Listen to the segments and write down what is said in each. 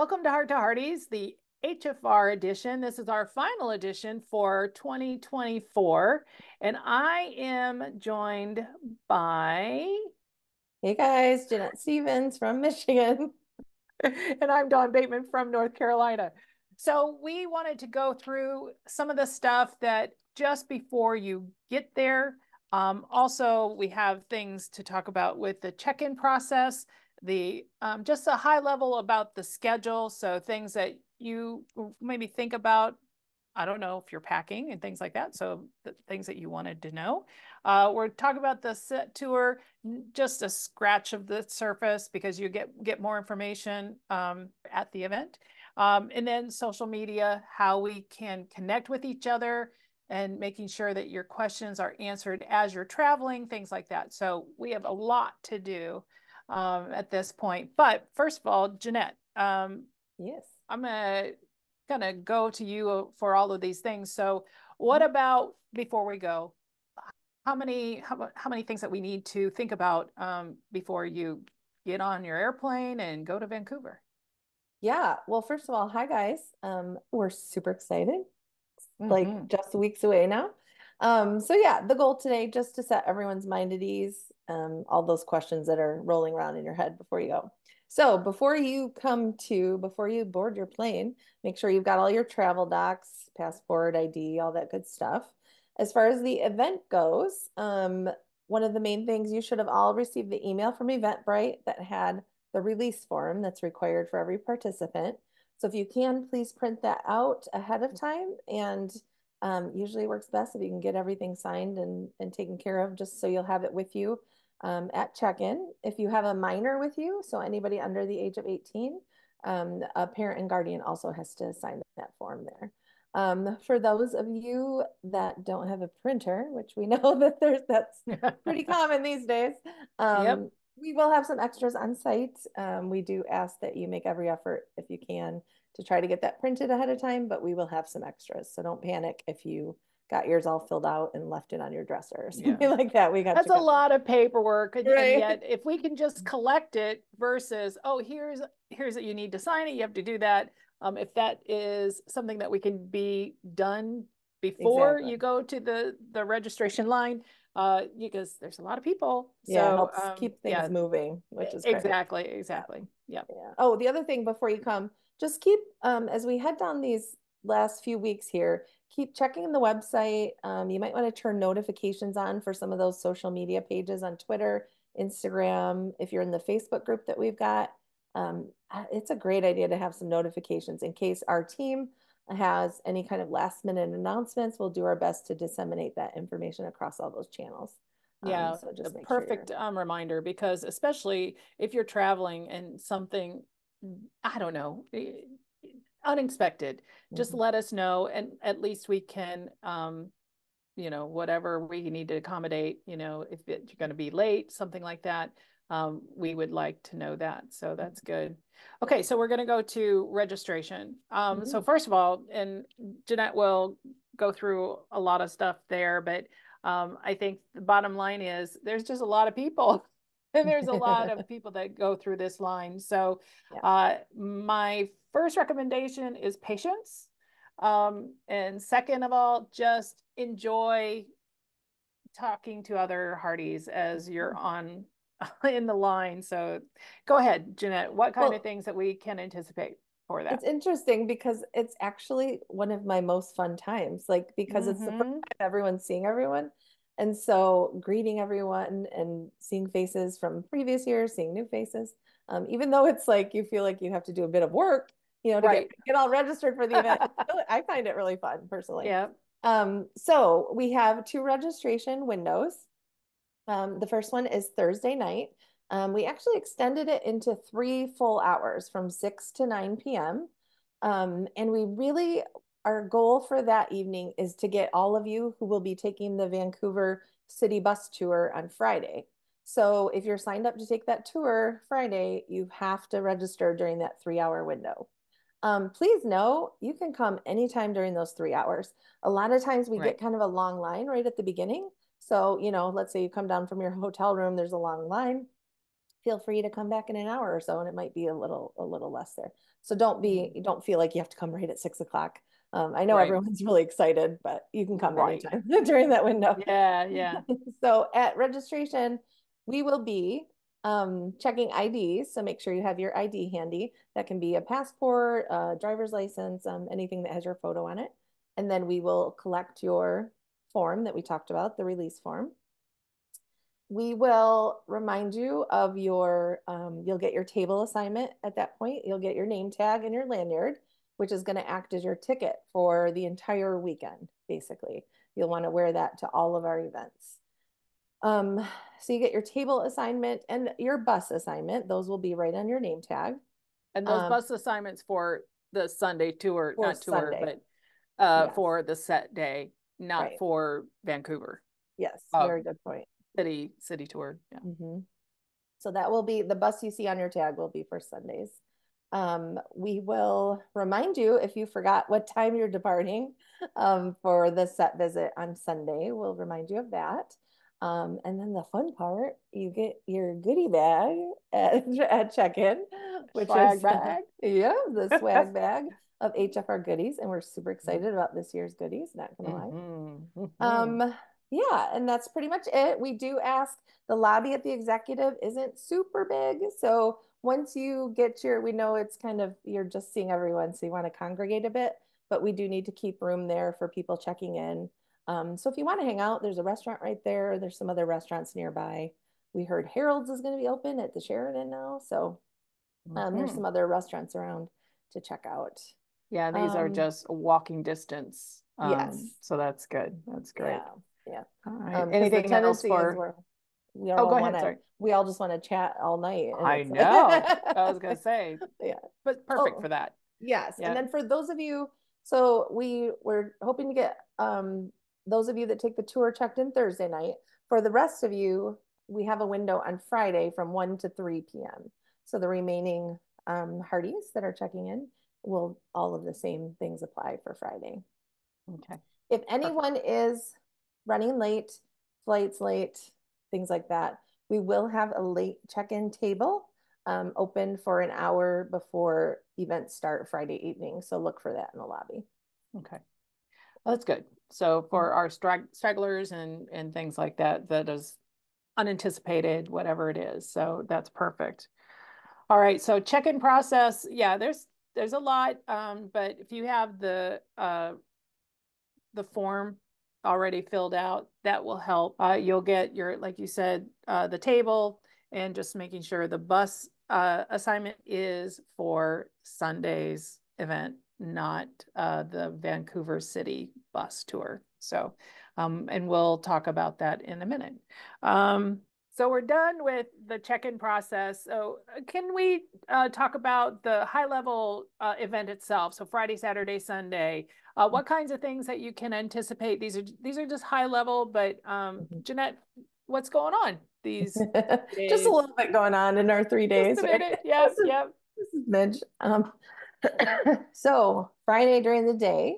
Welcome to Hearties, the HFR edition. This is our final edition for 2024. And I am joined by, Hey guys, Jeanette Stevens from Michigan. and I'm Dawn Bateman from North Carolina. So we wanted to go through some of the stuff that just before you get there. Also, we have things to talk about with the check-in process, the just a high level about the schedule. So things that you maybe think about. I don't know if you're packing and things like that. So the things that you wanted to know. We're talking about the set tour, just a scratch of the surface because you get more information at the event. And then social media, how we can connect with each other and making sure that your questions are answered as you're traveling, things like that. So we have a lot to do at this point. But first of all, Jeanette, Yes. I'm gonna go to you for all of these things. So what Mhm. about before we go? How many things that we need to think about before you get on your airplane and go to Vancouver? Yeah. Well, first of all, hi guys. We're super excited. Like Hmm. just weeks away now. So yeah, the goal today just to set everyone's mind at ease, all those questions that are rolling around in your head before you go. So before you board your plane, make sure you've got all your travel docs, passport, ID, all that good stuff. As far as the event goes, one of the main things you should have all received the email from Eventbrite that had the release form that's required for every participant. So if you can, please print that out ahead of time. And usually works best if you can get everything signed and taken care of, just so you'll have it with you at check-in. If you have a minor with you, so anybody under the age of 18, a parent and guardian also has to sign that form there. For those of you that don't have a printer, which we know that's pretty common these days, Yep. we will have some extras on site. We do ask that you make every effort if you can to try to get that printed ahead of time, but we will have some extras. So don't panic if you got yours all filled out and left it on your dresser or Yeah. something like that. We got That's you a covered. lot of paperwork, and Right. yet if we can just collect it versus, oh, here's that you need to sign it, you have to do that. If that is something that we can be done before Exactly. you go to the registration line, because there's a lot of people. Yeah, it So helps keep things yeah, moving, which is great. exactly, Yeah. exactly. Yeah. Yeah. Oh, the other thing before you come, just keep as we head down these last few weeks here, keep checking the website. You might want to turn notifications on for some of those social media pages on Twitter, Instagram. If you're in the Facebook group that we've got, it's a great idea to have some notifications in case our team has any kind of last minute announcements. We'll do our best to disseminate that information across all those channels. Yeah, So the just make sure perfect you're reminder because especially if you're traveling and something, I don't know, unexpected, just Mhm. let us know and at least we can, whatever we need to accommodate, if you're going to be late, something like that, we would like to know that. So that's good. Okay, so we're going to go to registration. So Mhm. first of all, and Jeanette will go through a lot of stuff there, but I think the bottom line is there's just a lot of people. And there's a lot of people that go through this line. So Yeah. my first recommendation is patience. And second of all, just enjoy talking to other Hearties as you're on in the line. So go ahead, Jeanette. What kind of Well, things that we can anticipate for it's that? interesting because it's actually one of my most fun times, like because it's the first Mm-hmm. time everyone's seeing everyone. And so greeting everyone and seeing faces from previous years, seeing new faces, even though it's like you feel like you have to do a bit of work, to Right. get all registered for the event. I find it really fun personally. Yeah. So we have two registration windows. The first one is Thursday night. We actually extended it into 3 full hours from 6 to 9 p.m. And we really, our goal for that evening is to get all of you who will be taking the Vancouver City Bus Tour on Friday. So if you're signed up to take that tour Friday, you have to register during that 3 hour window. Please know you can come anytime during those 3 hours. A lot of times we Right. get kind of a long line right at the beginning. So, let's say you come down from your hotel room, there's a long line. feel free to come back in an hour or so, and it might be a little less there. So don't feel like you have to come right at 6 o'clock. I know Right. everyone's really excited, but you can come Right. anytime during that window. Yeah, yeah. So at registration, we will be checking IDs. So make sure you have your ID handy. That can be a passport, a driver's license, anything that has your photo on it. And then we will collect your form that we talked about, the release form. We will remind you of you'll get your table assignment at that point. You'll get your name tag and your lanyard, which is going to act as your ticket for the entire weekend, basically. You'll want to wear that to all of our events. So you get your table assignment and your bus assignment. Those will be right on your name tag. And those bus assignments for the Sunday tour, For not tour, Sunday. but Yes. for the set day, not Right. for Vancouver. Yes, Uh, very good point. city tour. Yeah. So that will be the bus you see on your tag will be for Sundays. We will remind you if you forgot what time you're departing for the set visit on Sunday. We'll remind you of that. And then the fun part, you get your goodie bag at check-in, which Swag is bag. yeah, the swag bag of HFR goodies, and we're super excited about this year's goodies. Not gonna lie. Yeah, and that's pretty much it. We do ask the lobby at the executive isn't super big. So once you get we know it's kind of, you're just seeing everyone, so you want to congregate a bit, but we do need to keep room there for people checking in. So if you want to hang out, there's a restaurant right there. There's some other restaurants nearby. We heard Harold's is going to be open at the Sheridan now. So there's some other restaurants around to check out. Yeah, these are just walking distance. Yes. So that's good. That's great. Yeah. Yeah. All right. Because the Anything else tendency is for? we Oh, all go want ahead. to Sorry. we all just want to chat all night, and I it's know. I was gonna say, yeah. but perfect for that. Yes. And Yeah. then for those of you, so we're hoping to get those of you that take the tour checked in Thursday night. For the rest of you, we have a window on Friday from 1 to 3 p.m. So the remaining Hearties that are checking in will all of the same things apply for Friday. Okay. If anyone is running late, flights late, things like that, we will have a late check-in table open for an hour before events start Friday evening. So look for that in the lobby. Okay. Well, that's good. So for our stragglers and things like that, that is unanticipated, whatever it is. So that's perfect. All right. So check-in process. Yeah, there's a lot. But if you have the form already filled out, that will help. You'll get your, like you said, the table, and just making sure the bus assignment is for Sunday's event, not the Vancouver City bus tour. So, and we'll talk about that in a minute. So we're done with the check-in process. So can we talk about the high-level event itself? So Friday, Saturday, Sunday. What kinds of things that you can anticipate? These are just high level, but Jeanette, what's going on these days? Just a little bit going on in our 3 days. Just a minute. Right? Yep, yep. This is Midge. So Friday during the day,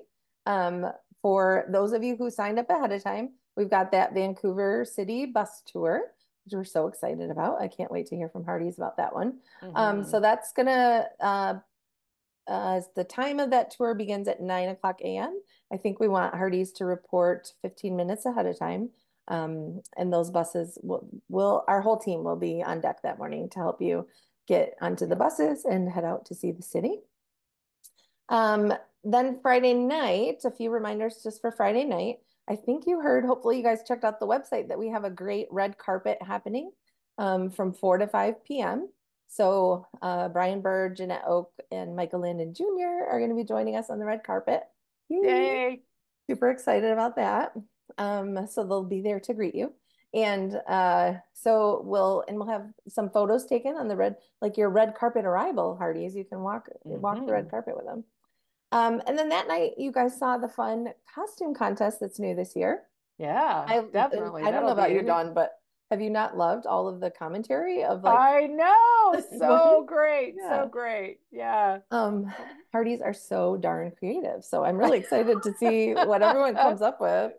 for those of you who signed up ahead of time, we've got that Vancouver City bus tour, which we're so excited about. I can't wait to hear from Hearties about that one. So that's gonna the time of that tour begins at 9 o'clock a.m. I think we want Hearties to report 15 minutes ahead of time. And those buses our whole team will be on deck that morning to help you get onto the buses and head out to see the city. Then Friday night, a few reminders just for Friday night. I think you heard, hopefully you guys checked out the website, that we have a great red carpet happening from 4 to 5 p.m. So Brian Bird, Jeanette Oak, and Michael Landon Jr. are going to be joining us on the red carpet. Yay! Super excited about that. So they'll be there to greet you. And so we'll have some photos taken on the your red carpet arrival, Hearties. You can walk the red carpet with them. And then that night, you guys saw the fun costume contest that's new this year. Yeah, definitely. I don't know about you, Dawn, but have you not loved all of the commentary of I know, so great, so great. Yeah. Hearties are so darn creative. So I'm really excited to see what everyone comes up with.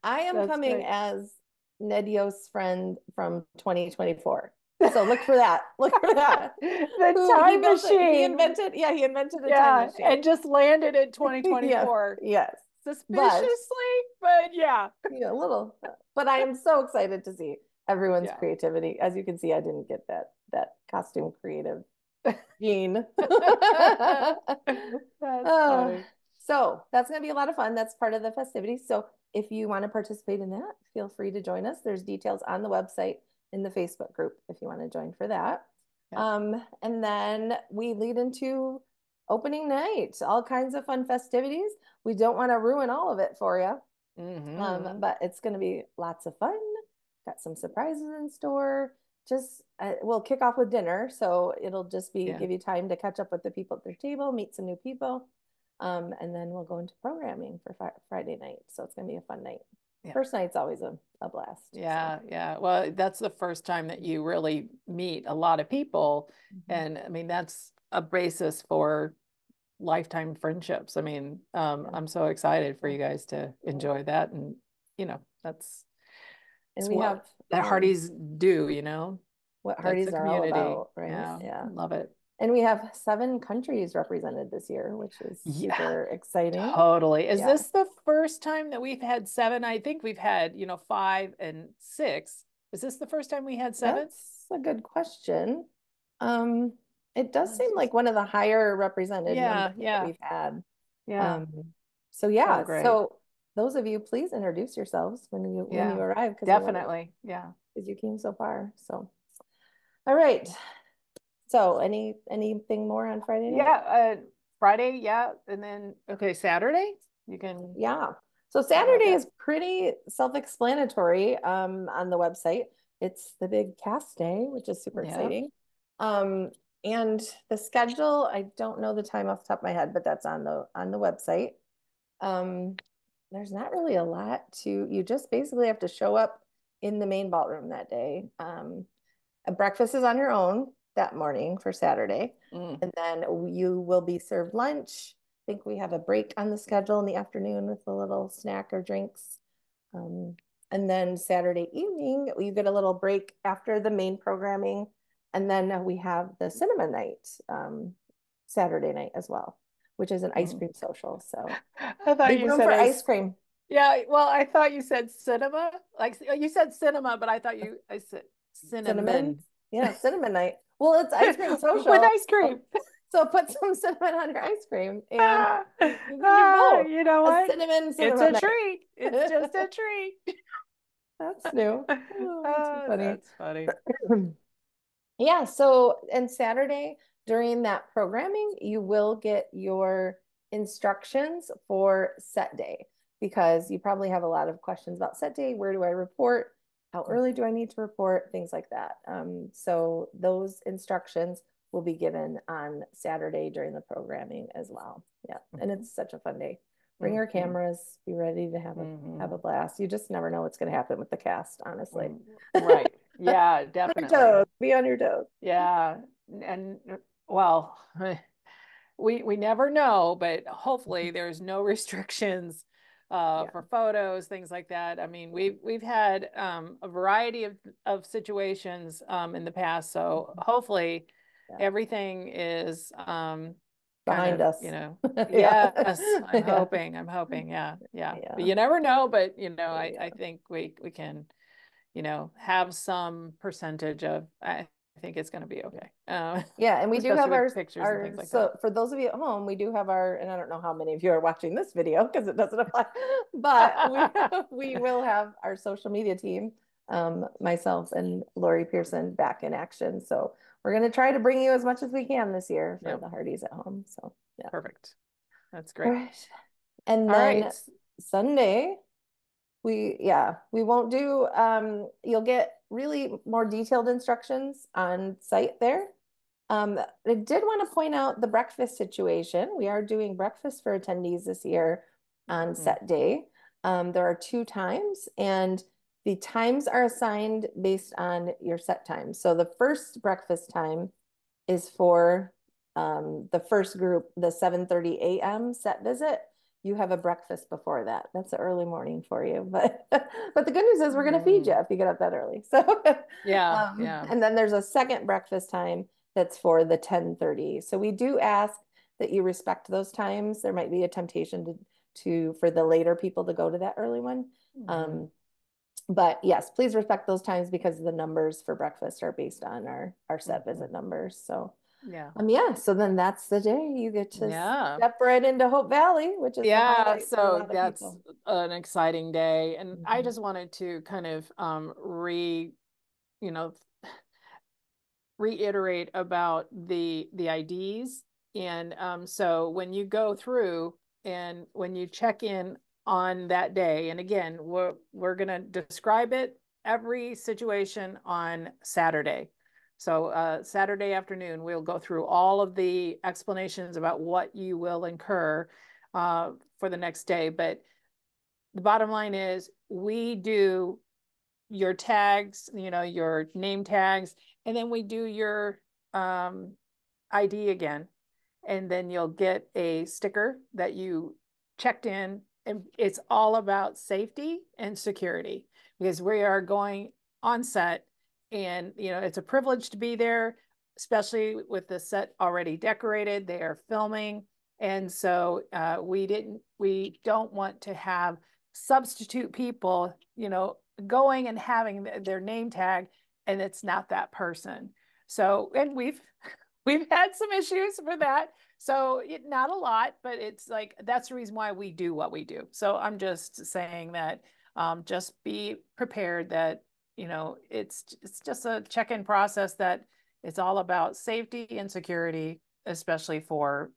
I am coming as Ned Yost's friend from 2024. So look for that. Look for that. The Who he time built it. He machine. invented, yeah, he invented a time Yeah, machine. and just landed in Yeah, 2024. yes. But Suspiciously, but yeah. yeah, a little. But I am so excited to see everyone's Yeah. creativity. As you can see, I didn't get that costume creative gene. That's Uh, funny. so that's going to be a lot of fun. That's part of the festivities. So if you want to participate in that, feel free to join us. There's details on the website in the Facebook group if you want to join for that. Yeah. And then we lead into opening night, all kinds of fun festivities. We don't want to ruin all of it for you, but it's going to be lots of fun. Got some surprises in store. Just we'll kick off with dinner, so it'll just be give you time to catch up with the people at their table, meet some new people, and then we'll go into programming for Friday night. So it's going to be a fun night. Yeah. First night's always a blast. Yeah, so. Yeah. Well, that's the first time that you really meet a lot of people. And I mean, that's a basis for lifetime friendships. I mean, I'm so excited for you guys to enjoy that. And, that's we have that Hearties do, what Hearties are all about, right? Yeah. Love it. And we have 7 countries represented this year, which is super exciting. Totally. Is this the first time that we've had 7? I think we've had, 5 and 6. Is this the first time we had 7? That's a good question. It does seem like one of the higher represented numbers that we've had. Yeah. So yeah, so those of you, please introduce yourselves when you arrive. Definitely. Yeah. Because you came so far. So, all right. So anything more on Friday night? Yeah, Friday, yeah. And then Saturday, you can So Saturday is pretty self-explanatory on the website. It's the big cast day, which is super exciting. And the schedule, I don't know the time off the top of my head, but that's on the website. There's not really a lot you just basically have to show up in the main ballroom that day. A breakfast is on your own that morning for Saturday. And then you will be served lunch. I think we have a break on the schedule in the afternoon with a little snack or drinks. And then Saturday evening, you get a little break after the main programming. And then we have the cinema night Saturday night as well, which is an ice cream social. So I thought you said for ice cream. Yeah, well, I thought you said cinema. Like you said cinema, but I said cinnamon. Yeah, cinnamon night. Well, it's ice cream social with ice cream. So put some cinnamon on your ice cream, and you can do both. You know what? Cinnamon it's a night. treat. It's just a treat. That's new. Oh, that's funny. Yeah. So, and Saturday during that programming, you will get your instructions for set day, because you probably have a lot of questions about set day. Where do I report? How early do I need to report? Things like that. So those instructions will be given on Saturday during the programming as well. Yeah. And it's such a fun day. Bring your cameras, be ready to have a blast. You just never know what's going to happen with the cast, honestly. Right. Yeah, definitely. Be on your toes. Yeah. And well, we never know, but hopefully there's no restrictions for photos, things like that. I mean, we've had a variety of situations in the past, so hopefully everything is behind us. Yes, I'm hoping. Yeah. But you never know, but I think we can, have some percentage of. I think it's going to be okay. And we do have our pictures and things like so that. For those of you at home, we do have and I don't know how many of you are watching this video because it doesn't apply, but we will have our social media team, myself and Lori Pearson, back in action. So we're going to try to bring you as much as we can this year for the Hearties at home. So perfect. That's great. All right. And then Sunday, we won't do you'll get really more detailed instructions on site there. I did want to point out the breakfast situation. We are doing breakfast for attendees this year on set day. There are 2 times, and the times are assigned based on your set time. So the first breakfast time is for the first group, the 7:30 a.m. set visit. you have a breakfast before that. That's an early morning for you. But but the good news is we're going to feed you Mm. if you get up that early. So Yeah, yeah. and then there's a second breakfast time that's for the 10:30. So we do ask that you respect those times. There might be a temptation to for the later people to go to that early one. Mhm. Um, but yes, please respect those times because the numbers for breakfast are based on our set Mhm. visit numbers. So Yeah. yeah, so then that's the day you get to Yeah. step right into Hope Valley, which is the Yeah, highlight for a so lot of that's people. an exciting day. And I Mhm. just wanted to kind of you know, reiterate about the IDs. And so when you go through and when you check in on that day, and again, we're going to describe it every situation on Saturday. So Saturday afternoon, we'll go through all of the explanations about what you will incur for the next day. But the bottom line is we do your tags, your name tags, and then we do your um, ID again. And then you'll get a sticker that you checked in. And it's all about safety and security because we are going on set and, it's a privilege to be there, especially with the set already decorated. They are filming. And so we don't want to have substitute people, going and having their name tag and it's not that person. So, and we've had some issues for that. So not a lot, but it's like that's the reason why we do what we do. So I'm just saying that just be prepared that it's just a check-in process that it's all about safety and security, especially for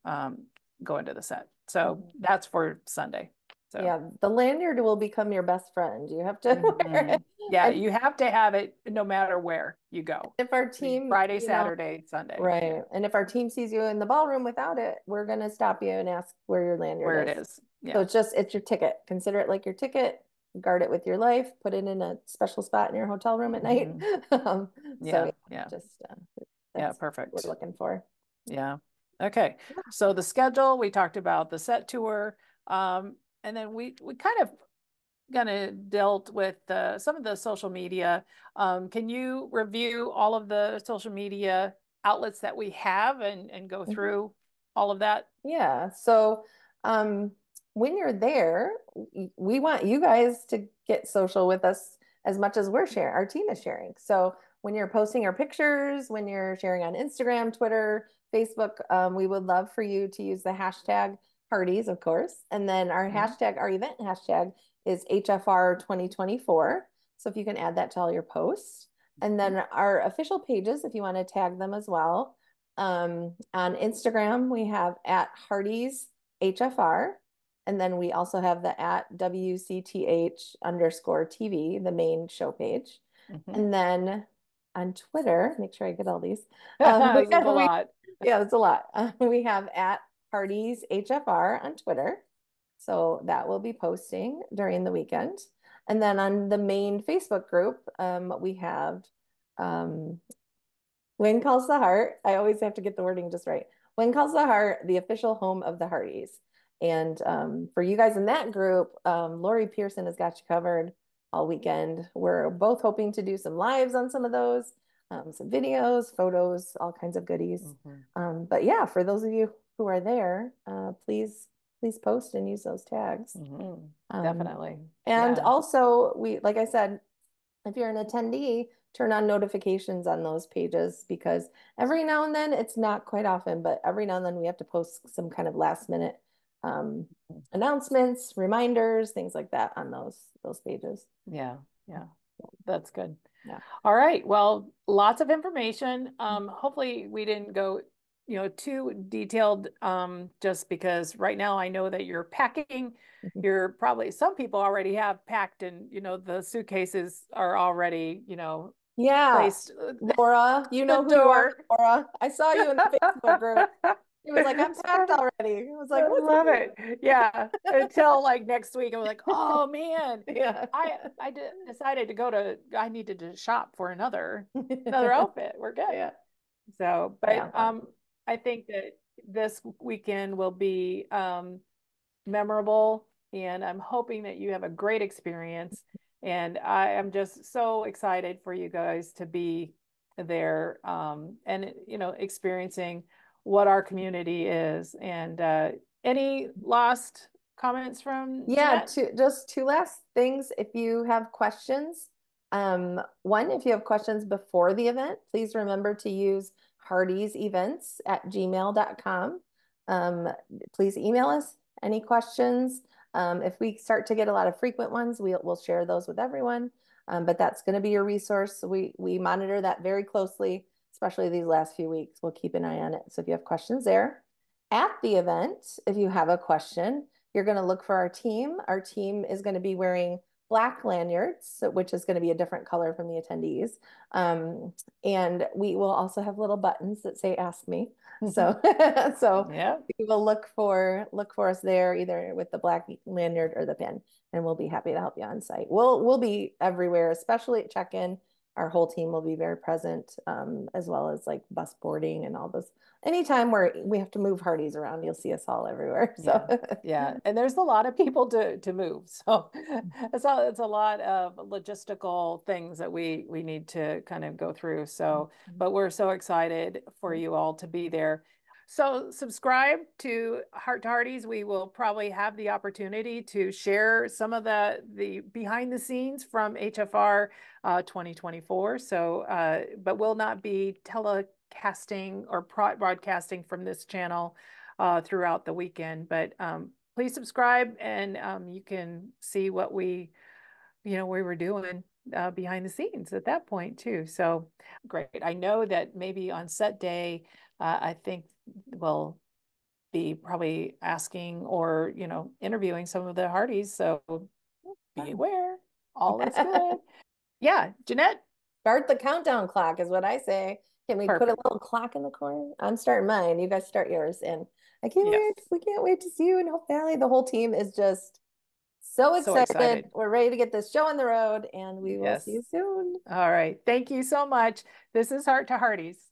going to the set. So Mhm. that's for Sunday. So. Yeah, the lanyard will become your best friend. You have to wear Mm-hmm. it. Yeah, And you have to have it no matter where you go. if our team, Friday, Saturday, Sunday. Yeah, right. And if our team sees you in the ballroom without it, we're going to stop you and ask where your lanyard where it is. is. So Yeah. it's your ticket. Consider it like your ticket. Guard it with your life. Put it in a special spot in your hotel room at night. Mm-hmm. So Yeah, yeah, yeah, just yeah, that's what we're perfect. looking for. Yeah. Okay. So the schedule, we talked about the set tour. Um, and then we kind of gonna dealt with some of the social media. Can you review all of the social media outlets that we have and go Mhm. through all of that? Yeah. So um, when you're there, we want you guys to get social with us as much as we're sharing, our team is sharing. So when you're posting your pictures, when you're sharing on Instagram, Twitter, Facebook, we would love for you to use the hashtag Hearties, of course. And then our Mhm. hashtag, our event hashtag is HFR 2024. So if you can add that to all your posts. And then our official pages, if you want to tag them as well. On Instagram, we have at Hearties HFR. And then we also have the at WCTH_TV, the main show page. Mhm. And then on Twitter, make sure I get all these. This is a lot. Yeah, it's a lot. We have at Hearties HFR on Twitter. So that will be posting during the weekend. And then on the main Facebook group, we have um, when Calls the Heart, I always have to get the wording just right. When Calls the Heart, the official home of the Hearties. And for you guys in that group, Lori Pearson has got you covered all weekend. We're both hoping to do some lives on some of those, some videos, photos, all kinds of goodies. Mhm. But yeah, for those of you who are there, please post and use those tags. Mhm. Um, Definitely. and Yeah. also, like I said, if you're an attendee, turn on notifications on those pages because every now and then, it's not quite often, but every now and then we have to post some kind of last minute um, announcements, reminders, things like that on those pages. Yeah. Yeah. That's good. Yeah. All right. Well, lots of information. Hopefully we didn't go, too detailed, just because right now I know that you're packing. You're probably some people already have packed and, the suitcases are already, Yeah. placed Laura, you the know who you are, door. Laura. I saw you in the Facebook group. It was like, I'm packed already. I was like, I what's love going it. Yeah. Until like next week, I'm like, oh man, on? Yeah. decided to I needed to shop for another outfit. We're good. Yeah. So, but Yeah. I think that this weekend will be memorable, and I'm hoping that you have a great experience. And I am just so excited for you guys to be there, and experiencing what our community is. And any last comments from Yeah, Jeanette? just two last things. If you have questions, one, if you have questions before the event, please remember to use heartiesevents@gmail.com. Um, please email us any questions. If we start to get a lot of frequent ones, we'll share those with everyone. But that's going to be your resource. We monitor that very closely, especially these last few weeks. We'll keep an eye on it. So if you have questions there. At the event, if you have a question, you're going to look for our team. Our team is going to be wearing black lanyards, which is going to be a different color from the attendees. And we will also have little buttons that say "Ask Me." So, so Yeah. you will look for us there, either with the black lanyard or the pin, and we'll be happy to help you on site. We'll be everywhere, especially at check-in. Our whole team will be very present, as well as like bus boarding and all those. Anytime where we have to move Hearties around, you'll see us all everywhere. So Yeah, yeah, and there's a lot of people to move, so it's a lot of logistical things that we need to kind of go through. So, but we're so excited for you all to be there. So subscribe to Heart to Hearties. We will probably have the opportunity to share some of the behind the scenes from HFR 2024. So, but will not be telecasting or broadcasting from this channel throughout the weekend. But please subscribe, and you can see what we were doing behind the scenes at that point too. So great. I know that maybe on set day, I think we'll be probably asking or interviewing some of the Hearties. So be aware, all is good. Yeah, Jeanette. start the countdown clock is what I say. Can we put a Perfect. little clock in the corner? I'm starting mine. You guys start yours. And I can't Yes. wait. We can't wait to see you in Hope Valley. The whole team is just so So excited. excited. We're ready to get this show on the road, and we will see Yes. you soon. All right. Thank you so much. This is Heart to Hearties.